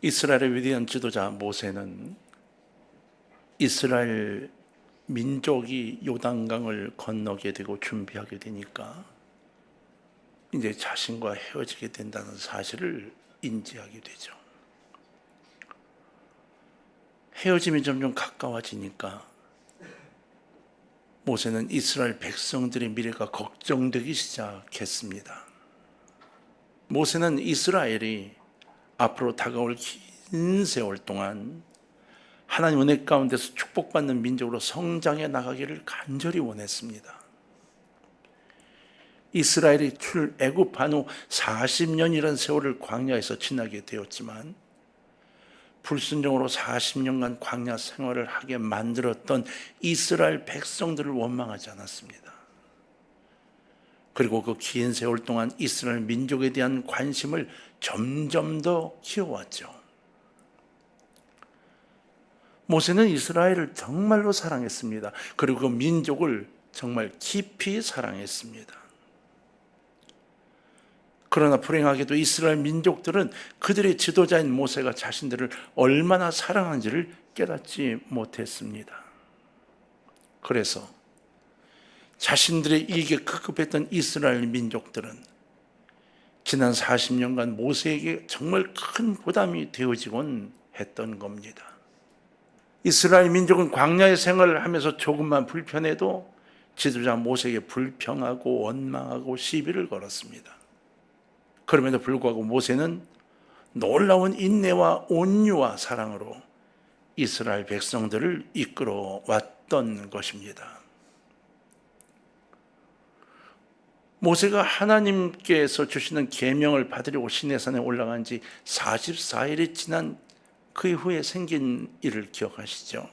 이스라엘의 위대한 지도자 모세는 이스라엘 민족이 요단강을 건너게 되고 준비하게 되니까 이제 자신과 헤어지게 된다는 사실을 인지하게 되죠. 헤어짐이 점점 가까워지니까 모세는 이스라엘 백성들의 미래가 걱정되기 시작했습니다. 모세는 이스라엘이 앞으로 다가올 긴 세월 동안 하나님 은혜 가운데서 축복받는 민족으로 성장해 나가기를 간절히 원했습니다. 이스라엘이 출애굽한 후 40년이라는 세월을 광야에서 지나게 되었지만 불순종으로 40년간 광야 생활을 하게 만들었던 이스라엘 백성들을 원망하지 않았습니다. 그리고 그 긴 세월 동안 이스라엘 민족에 대한 관심을 점점 더 키워왔죠. 모세는 이스라엘을 정말로 사랑했습니다. 그리고 그 민족을 정말 깊이 사랑했습니다. 그러나 불행하게도 이스라엘 민족들은 그들의 지도자인 모세가 자신들을 얼마나 사랑하는지를 깨닫지 못했습니다. 그래서 자신들의 이익에 급급했던 이스라엘 민족들은 지난 40년간 모세에게 정말 큰 부담이 되어지곤 했던 겁니다. 이스라엘 민족은 광야의 생활을 하면서 조금만 불편해도 지도자 모세에게 불평하고 원망하고 시비를 걸었습니다. 그럼에도 불구하고 모세는 놀라운 인내와 온유와 사랑으로 이스라엘 백성들을 이끌어 왔던 것입니다. 모세가 하나님께서 주시는 계명을 받으려고 시내산에 올라간 지 44일이 지난 그 이후에 생긴 일을 기억하시죠?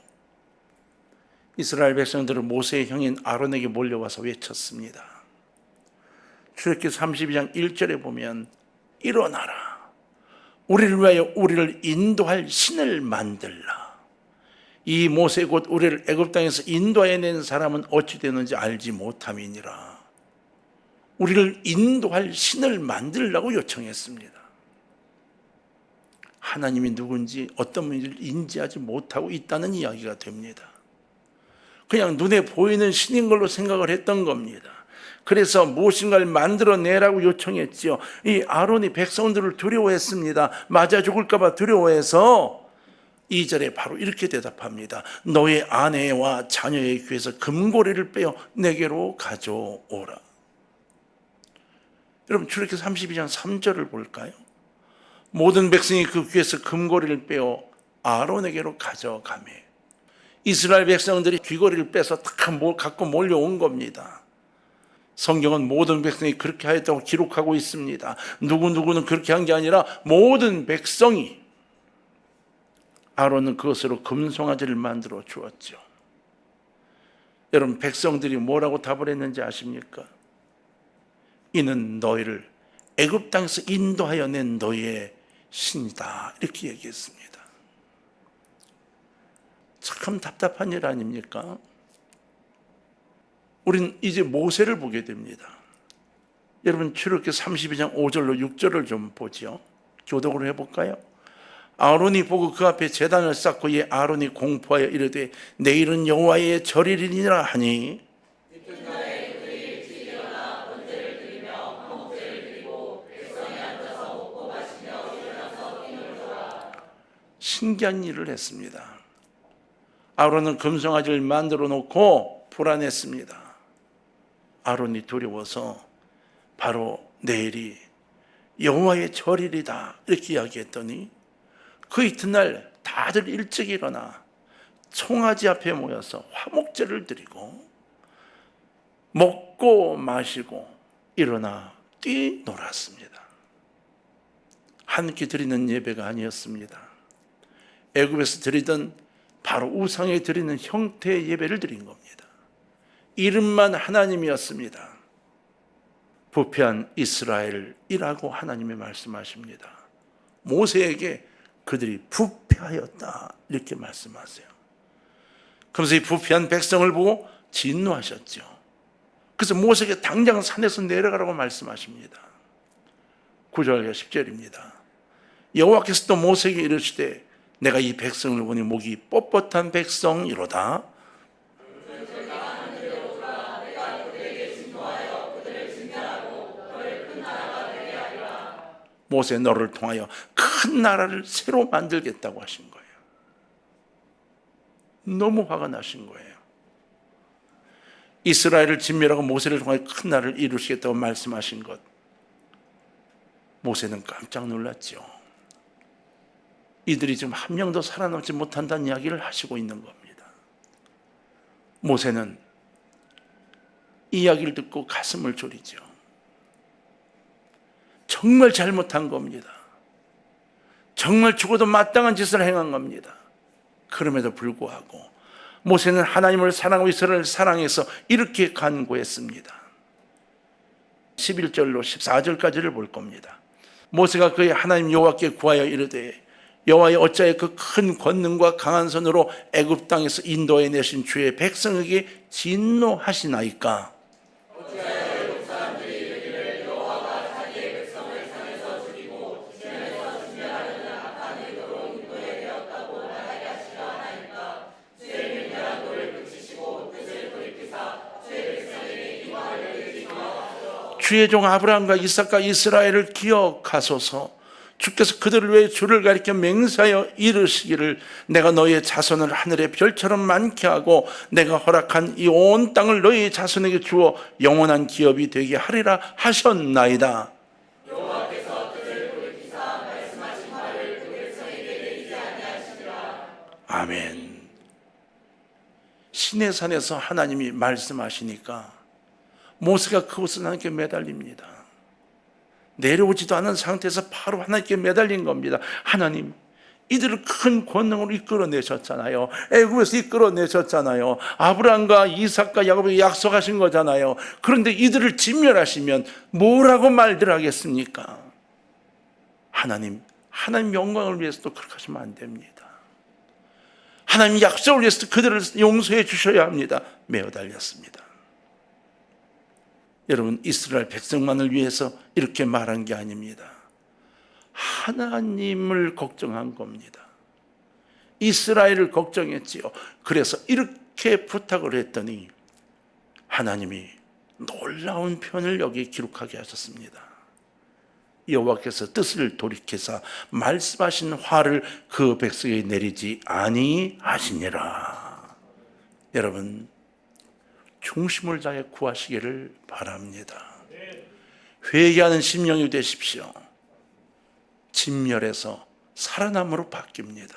이스라엘 백성들은 모세의 형인 아론에게 몰려와서 외쳤습니다. 출애굽기 32장 1절에 보면 일어나라, 우리를 위하여 우리를 인도할 신을 만들라. 이 모세 곧 우리를 애굽 땅에서 인도해낸 사람은 어찌 되는지 알지 못함이니라. 우리를 인도할 신을 만들라고 요청했습니다. 하나님이 누군지 어떤 분인지를 인지하지 못하고 있다는 이야기가 됩니다. 그냥 눈에 보이는 신인 걸로 생각을 했던 겁니다. 그래서 무엇인가를 만들어내라고 요청했지요. 이 아론이 백성들을 두려워했습니다. 맞아 죽을까 봐 두려워해서 2절에 바로 이렇게 대답합니다. 너의 아내와 자녀의 귀에서 금고리를 빼어 내게로 가져오라. 여러분 출애굽기 32장 3절을 볼까요? 모든 백성이 그 귀에서 금고리를 빼어 아론에게로 가져가매. 이스라엘 백성들이 귀고리를 빼서 다 갖고 몰려온 겁니다. 성경은 모든 백성이 그렇게 하였다고 기록하고 있습니다. 누구는 그렇게 한 게 아니라 모든 백성이. 아론은 그것으로 금송아지를 만들어 주었죠. 여러분 백성들이 뭐라고 답을 했는지 아십니까? 이는 너희를 애굽 땅에서 인도하여 낸 너희의 신이다, 이렇게 얘기했습니다. 참 답답한 일 아닙니까? 우린 이제 모세를 보게 됩니다. 여러분 출애굽기 32장 5절로 6절을 좀 보죠. 교독으로 해볼까요? 아론이 보고 그 앞에 제단을 쌓고 이에 아론이 공포하여 이르되 내일은 여호와의 절일이니라 하니 신기한 일을 했습니다. 아론은 금송아지를 만들어 놓고 불안했습니다. 아론이 두려워서 바로 내일이 여호와의 절일이다 이렇게 이야기했더니 그 이튿날 다들 일찍 일어나 송아지 앞에 모여서 화목제를 드리고 먹고 마시고 일어나 뛰놀았습니다. 한 끼 드리는 예배가 아니었습니다. 애굽에서 드리던 바로 우상에 드리는 형태의 예배를 드린 겁니다. 이름만 하나님이었습니다. 부패한 이스라엘이라고 하나님이 말씀하십니다. 모세에게 그들이 부패하였다 이렇게 말씀하세요. 그래서 이 부패한 백성을 보고 진노하셨죠. 그래서 모세에게 당장 산에서 내려가라고 말씀하십니다. 9절 10절입니다. 여호와께서 또 모세에게 이르시되 내가 이 백성을 보니 목이 뻣뻣한 백성이로다. 모세 너를 통하여 큰 나라를 새로 만들겠다고 하신 거예요. 너무 화가 나신 거예요. 이스라엘을 진멸하고 모세를 통하여 큰 나라를 이루시겠다고 말씀하신 것, 모세는 깜짝 놀랐죠. 이들이 지금 한 명도 살아남지 못한다는 이야기를 하시고 있는 겁니다. 모세는 이 이야기를 듣고 가슴을 졸이죠. 정말 잘못한 겁니다. 정말 죽어도 마땅한 짓을 행한 겁니다. 그럼에도 불구하고 모세는 하나님을 사랑하고 이스라엘을 사랑해서 이렇게 간구했습니다. 11절로 14절까지를 볼 겁니다. 모세가 그의 하나님 여호와께 구하여 이르되 여호와여 어찌하여 그 큰 권능과 강한 손으로 애굽 땅에서 인도해 내신 주의 백성에게 진노하시나이까? 주의 종 아브라함과 이삭과 이스라엘을 기억하소서. 주께서 그들을 위해 주를 가리켜 맹세하여 이르시기를 내가 너희의 자손을 하늘의 별처럼 많게 하고 내가 허락한 이 온 땅을 너희의 자손에게 주어 영원한 기업이 되게 하리라 하셨나이다. 여호와께서 뜻을 돌이키사 말씀하신 말을 그 백성에게 내리지 아니하시리라. 아멘. 시내산에서 하나님이 말씀하시니까 모세가 그곳을 하나님께 매달립니다. 내려오지도 않은 상태에서 바로 하나님께 매달린 겁니다. 하나님, 이들을 큰 권능으로 이끌어내셨잖아요. 애굽에서 이끌어내셨잖아요. 아브라함과 이삭과 야곱에게 약속하신 거잖아요. 그런데 이들을 진멸하시면 뭐라고 말들 하겠습니까? 하나님 영광을 위해서도 그렇게 하시면 안 됩니다. 하나님 약속을 위해서 그들을 용서해 주셔야 합니다. 매어 달렸습니다. 여러분, 이스라엘 백성만을 위해서 이렇게 말한 게 아닙니다. 하나님을 걱정한 겁니다. 이스라엘을 걱정했지요. 그래서 이렇게 부탁을 했더니 하나님이 놀라운 표현을 여기 기록하게 하셨습니다. 여호와께서 뜻을 돌이켜서 말씀하신 화를 그 백성에게 내리지 아니하시니라. 여러분, 중심을 다해 구하시기를 바랍니다. 회개하는 심령이 되십시오. 진멸해서 살아남으로 바뀝니다.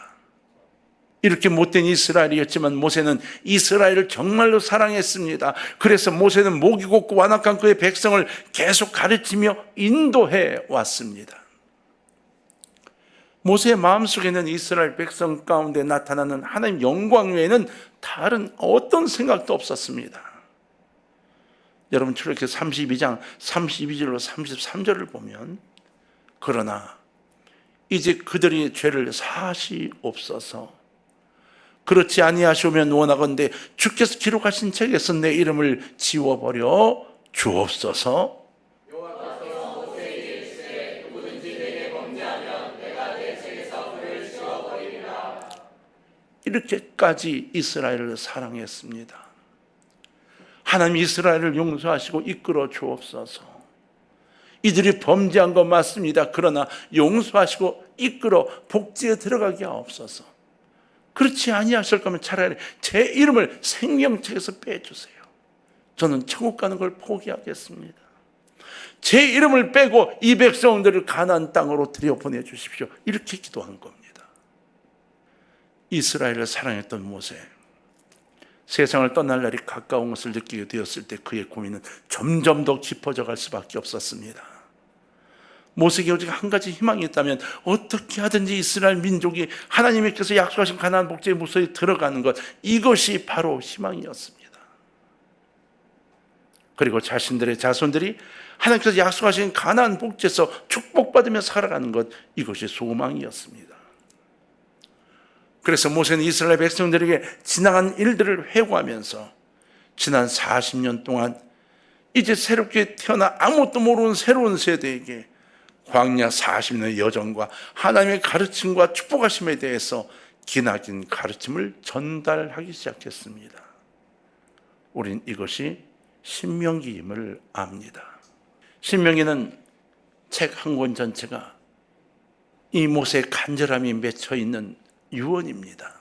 이렇게 못된 이스라엘이었지만 모세는 이스라엘을 정말로 사랑했습니다. 그래서 모세는 목이 곧고 완악한 그의 백성을 계속 가르치며 인도해 왔습니다. 모세의 마음속에는 이스라엘 백성 가운데 나타나는 하나님 영광 외에는 다른 어떤 생각도 없었습니다. 여러분, 출애굽기 32장 32절로 33절을 보면 그러나 이제 그들이 죄를 사시옵소서. 그렇지 아니하시오면 원하건대 주께서 기록하신 책에서 내 이름을 지워버려 주옵소서. 이렇게까지 이스라엘을 사랑했습니다. 하나님 이스라엘을 용서하시고 이끌어 주옵소서. 이들이 범죄한 것 맞습니다. 그러나 용서하시고 이끌어 복지에 들어가게 하옵소서. 그렇지 아니하실 거면 차라리 제 이름을 생명책에서 빼주세요. 저는 천국 가는 걸 포기하겠습니다. 제 이름을 빼고 이 백성들을 가나안 땅으로 들여보내 주십시오. 이렇게 기도한 겁니다. 이스라엘을 사랑했던 모세, 세상을 떠날 날이 가까운 것을 느끼게 되었을 때 그의 고민은 점점 더 깊어져 갈 수밖에 없었습니다. 모세에게 오직 한 가지 희망이 있다면 어떻게 하든지 이스라엘 민족이 하나님께서 약속하신 가나안 복지의 무소에 들어가는 것, 이것이 바로 희망이었습니다. 그리고 자신들의 자손들이 하나님께서 약속하신 가나안 복지에서 축복받으며 살아가는 것, 이것이 소망이었습니다. 그래서 모세는 이스라엘 백성들에게 지나간 일들을 회고하면서 지난 40년 동안 이제 새롭게 태어나 아무것도 모르는 새로운 세대에게 광야 40년의 여정과 하나님의 가르침과 축복하심에 대해서 기나긴 가르침을 전달하기 시작했습니다. 우린 이것이 신명기임을 압니다. 신명기는 책 한 권 전체가 이 모세의 간절함이 맺혀 있는 유언입니다.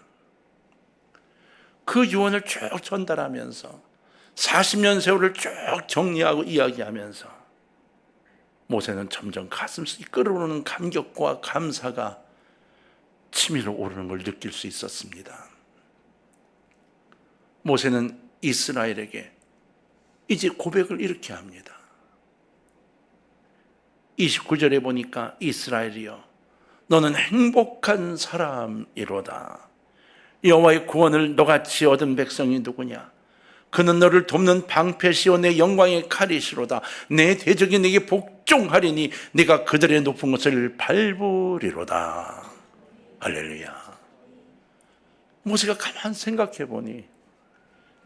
그 유언을 쭉 전달하면서 40년 세월을 쭉 정리하고 이야기하면서 모세는 점점 가슴속이 끓어오르는 감격과 감사가 치밀어 오르는 걸 느낄 수 있었습니다. 모세는 이스라엘에게 이제 고백을 이렇게 합니다. 29절에 보니까 이스라엘이여 너는 행복한 사람이로다. 여호와의 구원을 너같이 얻은 백성이 누구냐? 그는 너를 돕는 방패시오 내 영광의 칼이시로다. 내 대적이 네게 복종하리니 네가 그들의 높은 것을 밟으리로다. 할렐루야. 모세가 가만 생각해 보니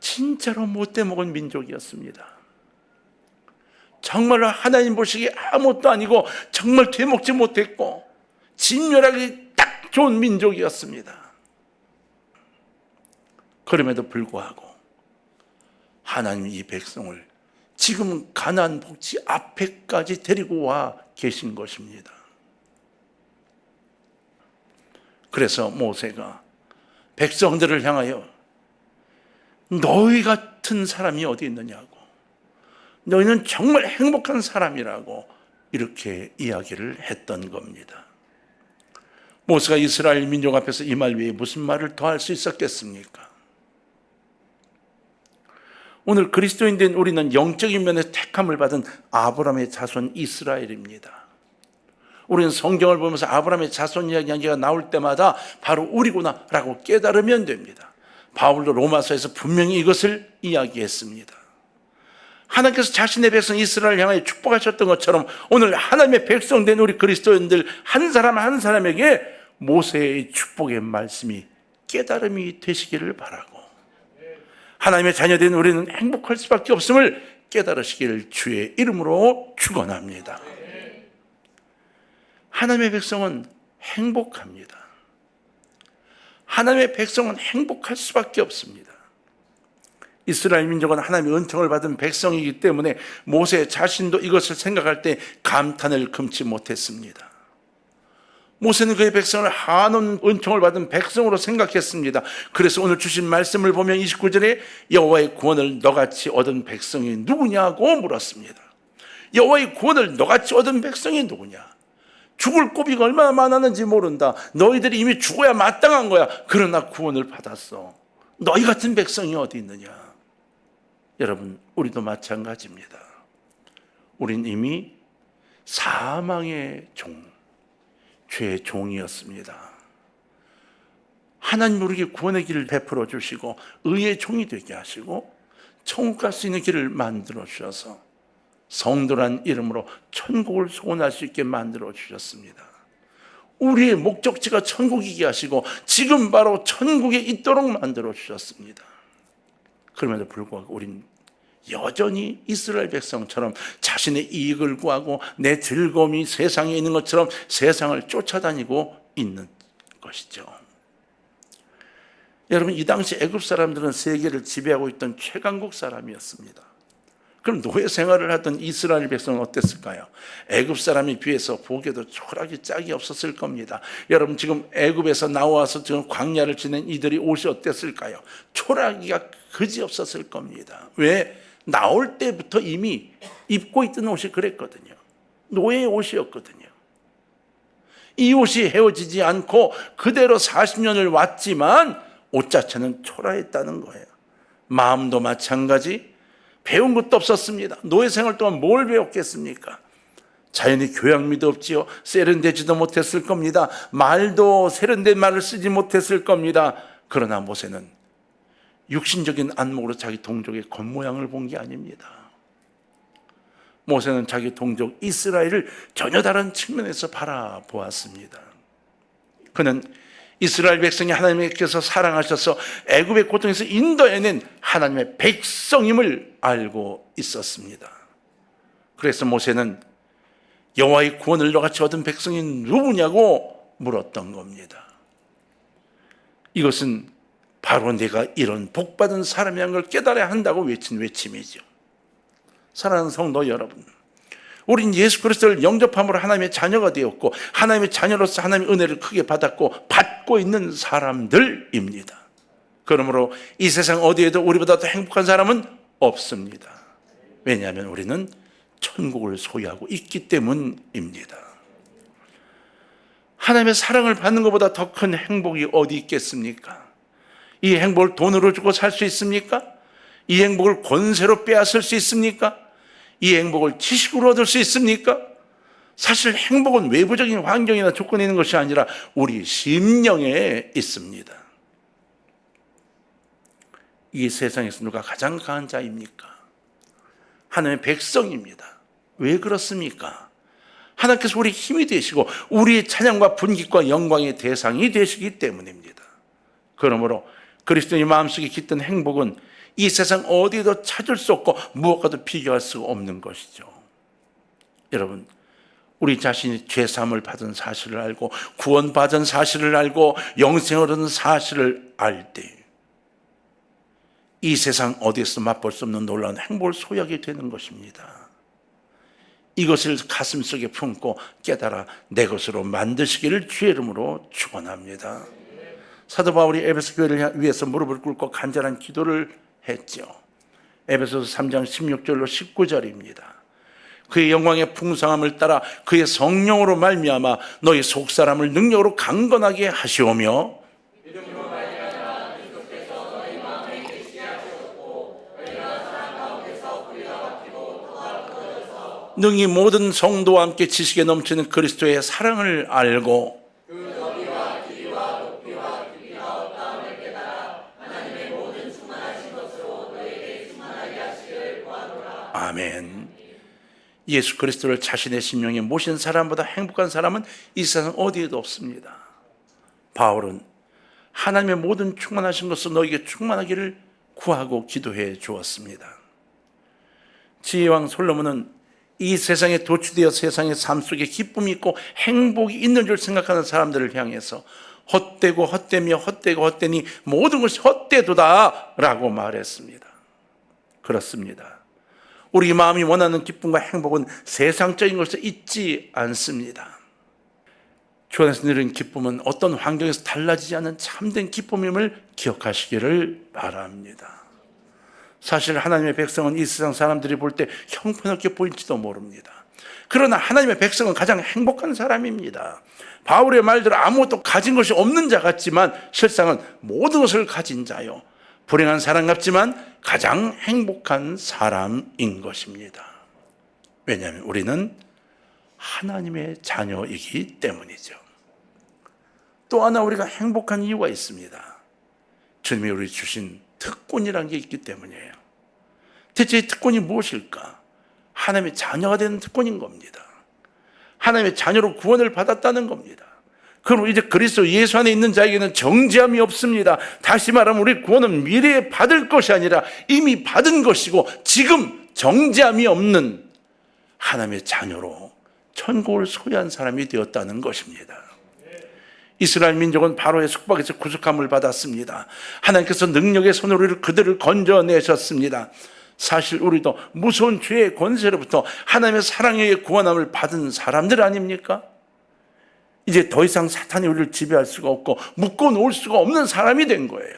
진짜로 못돼 먹은 민족이었습니다. 정말로 하나님 보시기에 아무것도 아니고 정말 되먹지 못했고 진멸하기 딱 좋은 민족이었습니다. 그럼에도 불구하고 하나님이 이 백성을 지금 가나안 복지 앞에까지 데리고 와 계신 것입니다. 그래서 모세가 백성들을 향하여 너희 같은 사람이 어디 있느냐고, 너희는 정말 행복한 사람이라고 이렇게 이야기를 했던 겁니다. 모세가 이스라엘 민족 앞에서 이 말 외에 무슨 말을 더 할 수 있었겠습니까? 오늘 그리스도인된 우리는 영적인 면에서 택함을 받은 아브라함의 자손 이스라엘입니다. 우리는 성경을 보면서 아브라함의 자손 이야기가 나올 때마다 바로 우리구나라고 깨달으면 됩니다. 바울도 로마서에서 분명히 이것을 이야기했습니다. 하나님께서 자신의 백성 이스라엘을 향하여 축복하셨던 것처럼 오늘 하나님의 백성된 우리 그리스도인들 한 사람 한 사람에게 모세의 축복의 말씀이 깨달음이 되시기를 바라고, 하나님의 자녀된 우리는 행복할 수밖에 없음을 깨달으시기를 주의 이름으로 축원합니다. 하나님의 백성은 행복합니다. 하나님의 백성은 행복할 수밖에 없습니다. 이스라엘 민족은 하나님의 은총을 받은 백성이기 때문에 모세 자신도 이것을 생각할 때 감탄을 금치 못했습니다. 모세는 그의 백성을 한온 은총을 받은 백성으로 생각했습니다. 그래서 오늘 주신 말씀을 보면 29절에 여호와의 구원을 너같이 얻은 백성이 누구냐고 물었습니다. 여호와의 구원을 너같이 얻은 백성이 누구냐? 죽을 고비가 얼마나 많았는지 모른다. 너희들이 이미 죽어야 마땅한 거야. 그러나 구원을 받았어. 너희 같은 백성이 어디 있느냐? 여러분, 우리도 마찬가지입니다. 우린 이미 사망의 종, 죄의 종이었습니다. 하나님 우리에게 구원의 길을 베풀어 주시고 의의 종이 되게 하시고 천국 갈 수 있는 길을 만들어 주셔서 성도란 이름으로 천국을 소원할 수 있게 만들어 주셨습니다. 우리의 목적지가 천국이게 하시고 지금 바로 천국에 있도록 만들어 주셨습니다. 그럼에도 불구하고 우린 여전히 이스라엘 백성처럼 자신의 이익을 구하고 내 즐거움이 세상에 있는 것처럼 세상을 쫓아다니고 있는 것이죠. 여러분, 이 당시 애굽 사람들은 세계를 지배하고 있던 최강국 사람이었습니다. 그럼 노예 생활을 하던 이스라엘 백성은 어땠을까요? 애굽 사람에 비해서 보기에도 초라하게 짝이 없었을 겁니다. 여러분, 지금 애굽에서 나와서 지금 광야를 지낸 이들이 옷이 어땠을까요? 초라하기가 그지 없었을 겁니다. 왜? 나올 때부터 이미 입고 있던 옷이 그랬거든요. 노예의 옷이었거든요. 이 옷이 헤어지지 않고 그대로 40년을 왔지만 옷 자체는 초라했다는 거예요. 마음도 마찬가지. 배운 것도 없었습니다. 노예 생활 동안 뭘 배웠겠습니까? 자연히 교양미도 없지요. 세련되지도 못했을 겁니다. 말도 세련된 말을 쓰지 못했을 겁니다. 그러나 모세는 육신적인 안목으로 자기 동족의 겉모양을 본 게 아닙니다. 모세는 자기 동족 이스라엘을 전혀 다른 측면에서 바라보았습니다. 그는 이스라엘 백성이 하나님께서 사랑하셔서 애굽의 고통에서 인도해낸 하나님의 백성임을 알고 있었습니다. 그래서 모세는 여호와의 구원을 너같이 얻은 백성이 누구냐고 물었던 겁니다. 이것은 바로 내가 이런 복받은 사람이란 걸 깨달아야 한다고 외친 외침이죠. 사랑하는 성도 여러분, 우린 예수 그리스도를 영접함으로 하나님의 자녀가 되었고 하나님의 자녀로서 하나님의 은혜를 크게 받았고 받고 있는 사람들입니다. 그러므로 이 세상 어디에도 우리보다 더 행복한 사람은 없습니다. 왜냐하면 우리는 천국을 소유하고 있기 때문입니다. 하나님의 사랑을 받는 것보다 더 큰 행복이 어디 있겠습니까? 이 행복을 돈으로 주고 살 수 있습니까? 이 행복을 권세로 빼앗을 수 있습니까? 이 행복을 지식으로 얻을 수 있습니까? 사실 행복은 외부적인 환경이나 조건에 있는 것이 아니라 우리 심령에 있습니다. 이 세상에서 누가 가장 강한 자입니까? 하나님의 백성입니다. 왜 그렇습니까? 하나님께서 우리 힘이 되시고 우리의 찬양과 분깃과 영광의 대상이 되시기 때문입니다. 그러므로 그리스도의 마음속에 깃든 행복은 이 세상 어디에도 찾을 수 없고 무엇과도 비교할 수 없는 것이죠. 여러분, 우리 자신이 죄사함을 받은 사실을 알고 구원받은 사실을 알고 영생을 얻은 사실을 알 때 이 세상 어디에서 맛볼 수 없는 놀라운 행복을 소유하게 되는 것입니다. 이것을 가슴속에 품고 깨달아 내 것으로 만드시기를 주의 이름으로 축원합니다. 사도 바울이 에베소 교회를 위해서 무릎을 꿇고 간절한 기도를 했죠. 에베소서 3장 16절로 19절입니다. 그의 영광의 풍성함을 따라 그의 성령으로 말미암아 너희 속사람을 능력으로 강건하게 하시오며 능히 모든 성도와 함께 지식에 넘치는 그리스도의 사랑을 알고 아멘. 예수 그리스도를 자신의 심령에 모신 사람보다 행복한 사람은 이 세상 어디에도 없습니다. 바울은 하나님의 모든 충만하신 것으로 너에게 충만하기를 구하고 기도해 주었습니다. 지혜왕 솔로몬은 이 세상에 도취되어 세상의 삶 속에 기쁨이 있고 행복이 있는 줄 생각하는 사람들을 향해서 헛되고 헛되며 헛되고 헛되니 모든 것이 헛되도다 라고 말했습니다. 그렇습니다. 우리 마음이 원하는 기쁨과 행복은 세상적인 것에 있지 않습니다. 주 안에서 누리는 기쁨은 어떤 환경에서 달라지지 않는 참된 기쁨임을 기억하시기를 바랍니다. 사실 하나님의 백성은 이 세상 사람들이 볼 때 형편없게 보일지도 모릅니다. 그러나 하나님의 백성은 가장 행복한 사람입니다. 바울의 말대로 아무것도 가진 것이 없는 자 같지만 실상은 모든 것을 가진 자요, 불행한 사람 같지만 가장 행복한 사람인 것입니다. 왜냐하면 우리는 하나님의 자녀이기 때문이죠. 또 하나 우리가 행복한 이유가 있습니다. 주님이 우리 주신 특권이라는 게 있기 때문이에요. 대체 이 특권이 무엇일까? 하나님의 자녀가 되는 특권인 겁니다. 하나님의 자녀로 구원을 받았다는 겁니다. 그럼 이제 그리스도 예수 안에 있는 자에게는 정죄함이 없습니다. 다시 말하면 우리 구원은 미래에 받을 것이 아니라 이미 받은 것이고 지금 정죄함이 없는 하나님의 자녀로 천국을 소유한 사람이 되었다는 것입니다. 이스라엘 민족은 바로의 속박에서 구속함을 받았습니다. 하나님께서 능력의 손으로 그들을 건져내셨습니다. 사실 우리도 무서운 죄의 권세로부터 하나님의 사랑에 구원함을 받은 사람들 아닙니까? 이제 더 이상 사탄이 우리를 지배할 수가 없고 묶어 놓을 수가 없는 사람이 된 거예요.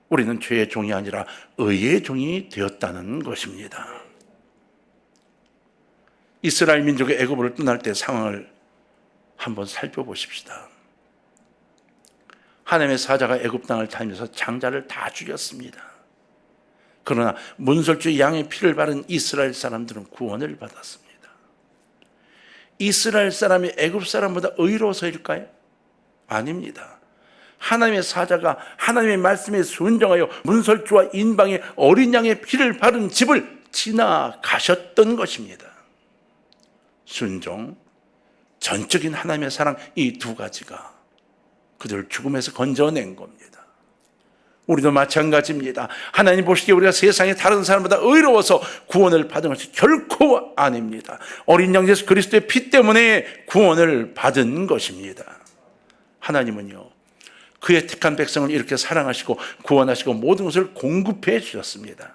우리는 죄의 종이 아니라 의의 종이 되었다는 것입니다. 이스라엘 민족의 애굽을 떠날 때 상황을 한번 살펴보십시다. 하나님의 사자가 애굽 땅을 다니면서 장자를 다 죽였습니다. 그러나 문설주 양의 피를 바른 이스라엘 사람들은 구원을 받았습니다. 이스라엘 사람이 애굽 사람보다 의로워서일까요? 아닙니다. 하나님의 사자가 하나님의 말씀에 순종하여 문설주와 인방의 어린 양의 피를 바른 집을 지나가셨던 것입니다. 순종, 전적인 하나님의 사랑, 이 두 가지가 그들을 죽음에서 건져낸 겁니다. 우리도 마찬가지입니다. 하나님 보시기에 우리가 세상의 다른 사람보다 의로워서 구원을 받은 것이 결코 아닙니다. 어린 양 예수 그리스도의 피 때문에 구원을 받은 것입니다. 하나님은요, 그의 택한 백성을 이렇게 사랑하시고 구원하시고 모든 것을 공급해 주셨습니다.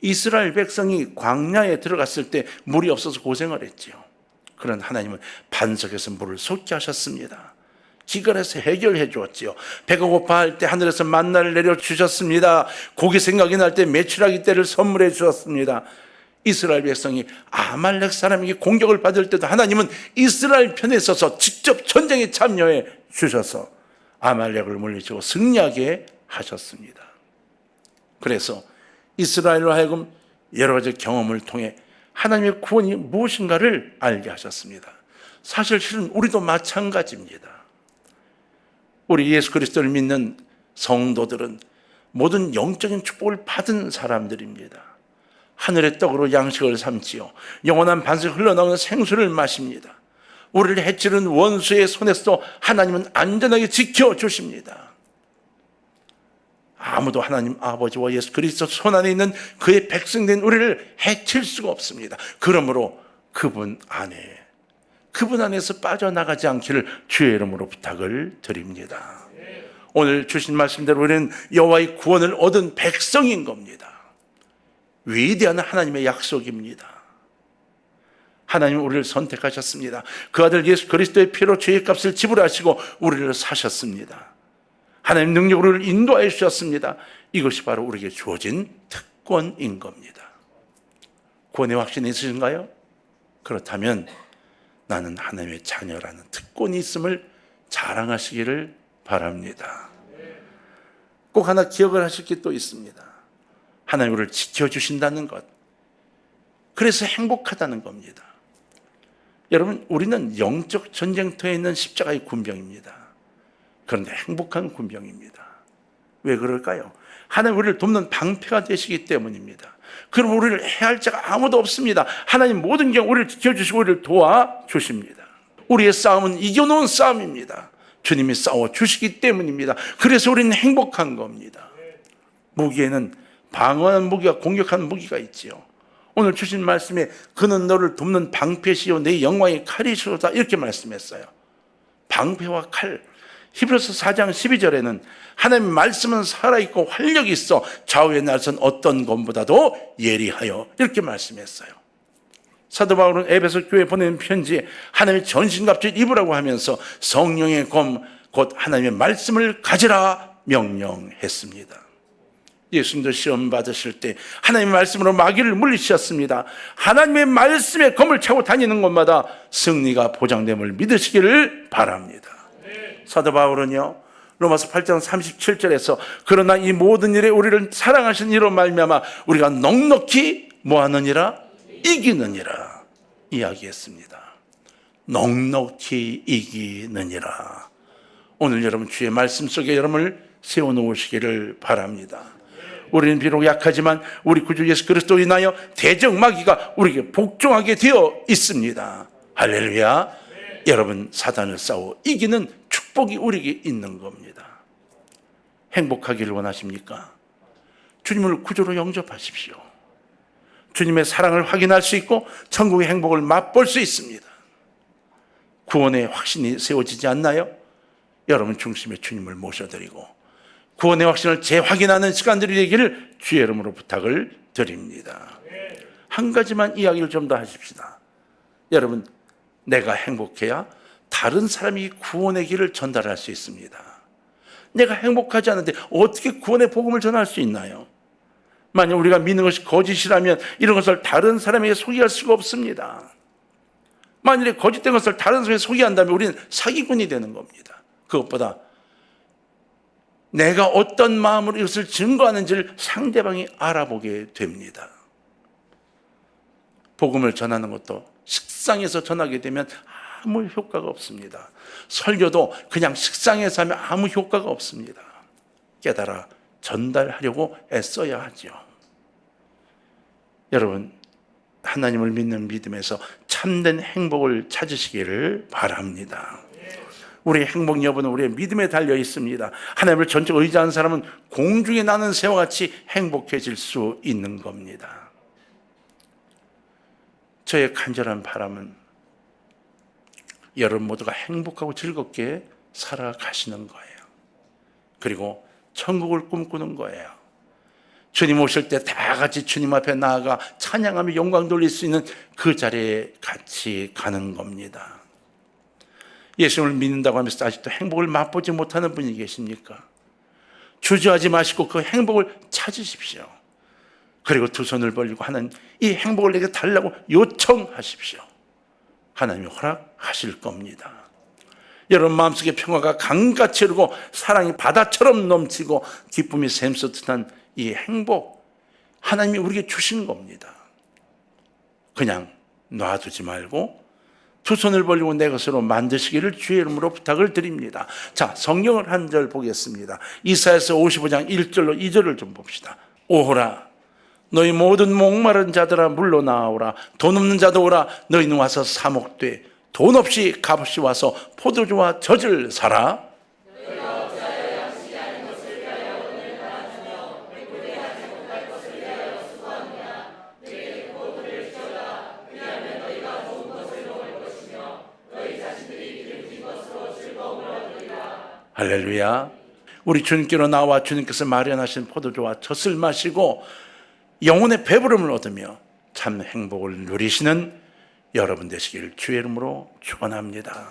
이스라엘 백성이 광야에 들어갔을 때 물이 없어서 고생을 했지요. 그런 하나님은 반석에서 물을 솟게 하셨습니다. 기근에서 해결해 주었지요. 배가 고파할 때 하늘에서 만나를 내려주셨습니다. 고기 생각이 날 때 메추라기 떼를 선물해 주셨습니다. 이스라엘 백성이 아말렉 사람에게 공격을 받을 때도 하나님은 이스라엘 편에 서서 직접 전쟁에 참여해 주셔서 아말렉을 물리치고 승리하게 하셨습니다. 그래서 이스라엘로 하여금 여러 가지 경험을 통해 하나님의 구원이 무엇인가를 알게 하셨습니다. 사실 실은 우리도 마찬가지입니다. 우리 예수 그리스도를 믿는 성도들은 모든 영적인 축복을 받은 사람들입니다. 하늘의 떡으로 양식을 삼지요, 영원한 반석 흘러나오는 생수를 마십니다. 우리를 해치는 원수의 손에서도 하나님은 안전하게 지켜주십니다. 아무도 하나님 아버지와 예수 그리스도 손 안에 있는 그의 백성된 우리를 해칠 수가 없습니다. 그러므로 그분 안에서 빠져나가지 않기를 주의 이름으로 부탁을 드립니다. 오늘 주신 말씀대로 우리는 여호와의 구원을 얻은 백성인 겁니다. 위대한 하나님의 약속입니다. 하나님은 우리를 선택하셨습니다. 그 아들 예수 그리스도의 피로 죄의 값을 지불하시고 우리를 사셨습니다. 하나님 능력으로 우리를 인도하여 주셨습니다. 이것이 바로 우리에게 주어진 특권인 겁니다. 구원의 확신이 있으신가요? 그렇다면 나는 하나님의 자녀라는 특권이 있음을 자랑하시기를 바랍니다. 꼭 하나 기억을 하실 게 또 있습니다. 하나님 우리를 지켜주신다는 것, 그래서 행복하다는 겁니다. 여러분, 우리는 영적 전쟁터에 있는 십자가의 군병입니다. 그런데 행복한 군병입니다. 왜 그럴까요? 하나님 우리를 돕는 방패가 되시기 때문입니다. 그럼 우리를 해할 자가 아무도 없습니다. 하나님 모든 경우 우리를 지켜주시고 우리를 도와주십니다. 우리의 싸움은 이겨놓은 싸움입니다. 주님이 싸워주시기 때문입니다. 그래서 우리는 행복한 겁니다. 무기에는 방어하는 무기와 공격하는 무기가 있지요. 오늘 주신 말씀에 그는 너를 돕는 방패시요 내 영광의 칼이시로다, 이렇게 말씀했어요. 방패와 칼. 히브리서 4장 12절에는 하나님의 말씀은 살아있고 활력이 있어 좌우의 날선 어떤 검보다도 예리하여, 이렇게 말씀했어요. 사도 바울은 에베소 교회에 보내는 편지에 하나님의 전신갑주를 입으라고 하면서 성령의 검, 곧 하나님의 말씀을 가지라 명령했습니다. 예수님도 시험 받으실 때 하나님의 말씀으로 마귀를 물리치셨습니다. 하나님의 말씀에 검을 차고 다니는 곳마다 승리가 보장됨을 믿으시기를 바랍니다. 사도 바울은요, 로마서 8장 37절에서 그러나 이 모든 일에 우리를 사랑하신 이로 말미암아 우리가 넉넉히 뭐하느니라? 이기느니라 이야기했습니다. 넉넉히 이기느니라. 오늘 여러분 주의 말씀 속에 여러분을 세워놓으시기를 바랍니다. 우리는 비록 약하지만 우리 구주 예수 그리스도로 인하여 대적 마귀가 우리에게 복종하게 되어 있습니다. 할렐루야. 여러분, 사단을 싸워 이기는 축복이 우리에게 있는 겁니다. 행복하기를 원하십니까? 주님을 구주로 영접하십시오. 주님의 사랑을 확인할 수 있고 천국의 행복을 맛볼 수 있습니다. 구원의 확신이 세워지지 않나요? 여러분 중심에 주님을 모셔드리고 구원의 확신을 재확인하는 시간들이 되기를 주의 이름으로 부탁을 드립니다. 한 가지만 이야기를 좀 더 하십시다. 여러분, 내가 행복해야 다른 사람이 구원의 길을 전달할 수 있습니다. 내가 행복하지 않은데 어떻게 구원의 복음을 전할 수 있나요? 만약 우리가 믿는 것이 거짓이라면 이런 것을 다른 사람에게 소개할 수가 없습니다. 만일에 거짓된 것을 다른 사람에게 소개한다면 우리는 사기꾼이 되는 겁니다. 그것보다 내가 어떤 마음으로 이것을 증거하는지를 상대방이 알아보게 됩니다. 복음을 전하는 것도 식상에서 전하게 되면 아무 효과가 없습니다. 설교도 그냥 식상에서 하면 아무 효과가 없습니다. 깨달아 전달하려고 애써야 하죠. 여러분, 하나님을 믿는 믿음에서 참된 행복을 찾으시기를 바랍니다. 우리의 행복 여부는 우리의 믿음에 달려 있습니다. 하나님을 전적 의지하는 사람은 공중에 나는 새와 같이 행복해질 수 있는 겁니다. 저의 간절한 바람은 여러분 모두가 행복하고 즐겁게 살아가시는 거예요. 그리고 천국을 꿈꾸는 거예요. 주님 오실 때 다 같이 주님 앞에 나아가 찬양하며 영광 돌릴 수 있는 그 자리에 같이 가는 겁니다. 예수님을 믿는다고 하면서 아직도 행복을 맛보지 못하는 분이 계십니까? 주저하지 마시고 그 행복을 찾으십시오. 그리고 두 손을 벌리고 하나님, 이 행복을 내게 달라고 요청하십시오. 하나님이 허락하실 겁니다. 여러분 마음속에 평화가 강같이 흐르고 사랑이 바다처럼 넘치고 기쁨이 샘솟듯한 이 행복, 하나님이 우리에게 주신 겁니다. 그냥 놔두지 말고 두 손을 벌리고 내 것으로 만드시기를 주의 이름으로 부탁을 드립니다. 자, 성경을 한 절 보겠습니다. 이사야서 55장 1절로 2절을 좀 봅시다. 오호라, 너희 모든 목마른 자들아 물로 나오라. 돈 없는 자도 오라. 너희는 와서 사목되 돈 없이 값없이 와서 포도주와 젖을 사라. 할렐루야. 우리 주님께로 나와 주님께서 마련하신 포도주와 젖을 마시고 영혼의 배부름을 얻으며 참 행복을 누리시는 여러분 되시길 주의 이름으로 축원합니다.